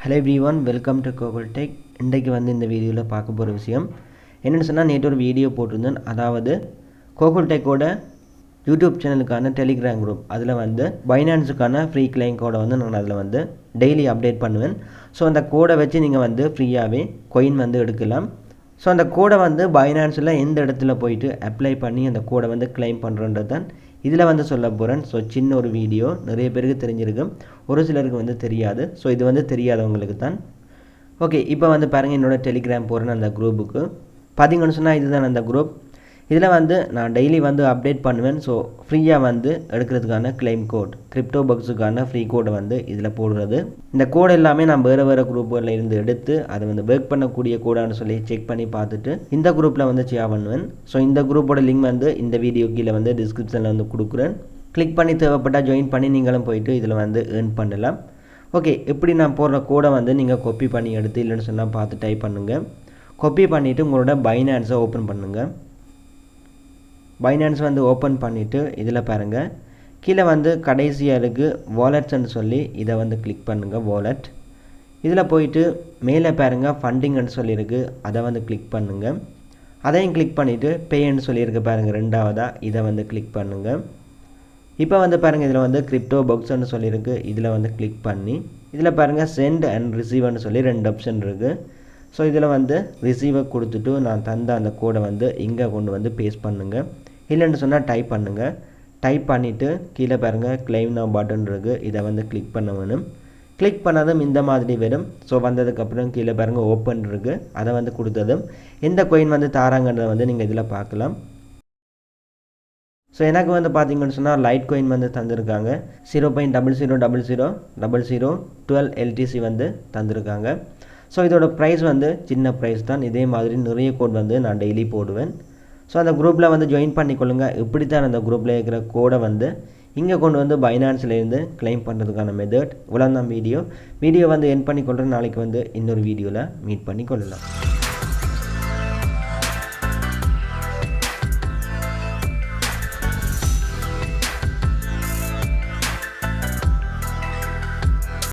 Hello everyone, welcome to Google Tech. இன்றைக்கு வந்து இந்த வீடியோவில் பார்க்க போகிற விஷயம் என்னென்னு சொன்னால், நேற்று ஒரு வீடியோ போட்டிருந்தேன். அதாவது Google Techோட யூடியூப் சேனலுக்கான டெலிகிராம் குரூப், அதில் வந்து பைனான்ஸுக்கான ஃப்ரீ கிளைம் கோடை வந்து நான் அதில் வந்து டெய்லி அப்டேட் பண்ணுவேன். ஸோ அந்த கோடை வச்சு நீங்கள் வந்து ஃப்ரீயாகவே கொயின் வந்து எடுக்கலாம். ஸோ அந்த கோடை வந்து பைனான்ஸில் எந்த இடத்துல போயிட்டு அப்ளை பண்ணி அந்த கோடை வந்து கிளைம் பண்ணுறன்றது தான் இதில் வந்து சொல்ல போகிறேன். ஸோ சின்ன ஒரு வீடியோ, நிறைய பேருக்கு தெரிஞ்சிருக்கும், ஒரு சிலருக்கு வந்து தெரியாது. ஸோ இது வந்து தெரியாதவங்களுக்கு தான். ஓகே, இப்போ வந்து பாருங்கள், என்னோட டெலிகிராம் போகிறேன்னு அந்த குரூப்புக்கு பார்த்தீங்கன்னு சொன்னால் இதுதான் அந்த குரூப். இதில் வந்து நான் டெய்லி வந்து அப்டேட் பண்ணுவேன். ஸோ ஃப்ரீயாக வந்து எடுக்கிறதுக்கான கிளைம் கோட், கிரிப்டோ பக்ஸுக்கான ஃப்ரீ கோடை வந்து இதில் போடுறது. இந்த கோடு எல்லாமே நான் வேறு குரூப்புகளில் இருந்து எடுத்து அதை வந்து ஒர்க் பண்ணக்கூடிய கோடான்னு சொல்லி செக் பண்ணி பார்த்துட்டு இந்த குரூப்பில் வந்து ஷேர் பண்ணுவேன். ஸோ இந்த குரூப்போட லிங்க் வந்து இந்த வீடியோ கீழே வந்து டிஸ்கிரிப்ஷனில் வந்து கொடுக்குறேன். கிளிக் பண்ணி தேவைப்பட்டால் ஜாயின் பண்ணி நீங்களும் போயிட்டு இதில் வந்து ஏர்ன் பண்ணலாம். ஓகே, எப்படி நான் போடுற கோடை வந்து நீங்கள் காப்பி பண்ணி எடுத்து இல்லைன்னு சொன்னால் பார்த்து டைப் பண்ணுங்கள். காப்பி பண்ணிவிட்டு உங்களோட பைனான்ஸை ஓப்பன் பண்ணுங்கள். பைனான்ஸ் வந்து ஓப்பன் பண்ணிவிட்டு இதில் பாருங்கள், கீழே வந்து கடைசியாக இருக்குது வாலெட்ஸ்ன்னு சொல்லி இதை வந்து கிளிக் பண்ணுங்கள். வாலெட் இதில் போயிட்டு மேலே பாருங்கள் ஃபண்டிங்னு சொல்லியிருக்கு, அதை வந்து கிளிக் பண்ணுங்கள். அதையும் கிளிக் பண்ணிவிட்டு பேன்னு சொல்லியிருக்கு பாருங்கள், ரெண்டாவதாக இதை வந்து கிளிக் பண்ணுங்கள். இப்போ வந்து பாருங்கள், இதில் வந்து கிரிப்டோ பாக்ஸ்ன்னு சொல்லியிருக்கு, இதில் வந்து கிளிக் பண்ணி இதில் பாருங்கள் சென்ட் அண்ட் ரிசீவ்னு சொல்லி ரெண்டு ஆப்ஷன் இருக்குது. ஸோ இதில் வந்து ரிசீவை கொடுத்துட்டு நான் தந்த அந்த கோடை வந்து இங்கே கொண்டு வந்து பேஸ்ட் பண்ணுங்கள். இல்லைன்னு சொன்னால் டைப் பண்ணுங்கள். டைப் பண்ணிவிட்டு கீழே பாருங்கள் கிளைம் நவ் பட்டன் இருக்குது, இதை வந்து கிளிக் பண்ண வேணும். கிளிக் பண்ணதும் இந்த மாதிரி வரும். ஸோ வந்ததுக்கப்புறம் கீழே பாருங்கள் ஓப்பன் இருக்குது, அதை வந்து கொடுத்ததும் எந்த காயின் வந்து தாராங்கன்றதை வந்து நீங்கள் இதில் பார்க்கலாம். ஸோ எனக்கு வந்து பார்த்தீங்கன்னு சொன்னால் லைட் காயின் வந்து தந்திருக்காங்க. 0.00000012 LTC வந்து தந்திருக்காங்க. ஸோ இதோட ப்ரைஸ் வந்து சின்ன ப்ரைஸ் தான். இதே மாதிரி நிறைய கோட் வந்து நான் டெய்லி போடுவேன். ஸோ அந்த குரூப்பில் வந்து ஜாயின் பண்ணிக்கொள்ளுங்கள். இப்படி தான் அந்த குரூப்பில் இருக்கிற கோடை வந்து இங்கே கொண்டு வந்து பைனான்ஸ்லேருந்து கிளைம் பண்ணுறதுக்கான மெத்தட். இவ்வளோ தான் வீடியோ வந்து என் பண்ணிக்கொள்கிறேன். நாளைக்கு வந்து இன்னொரு வீடியோவில் மீட் பண்ணிக்கொள்ளலாம்.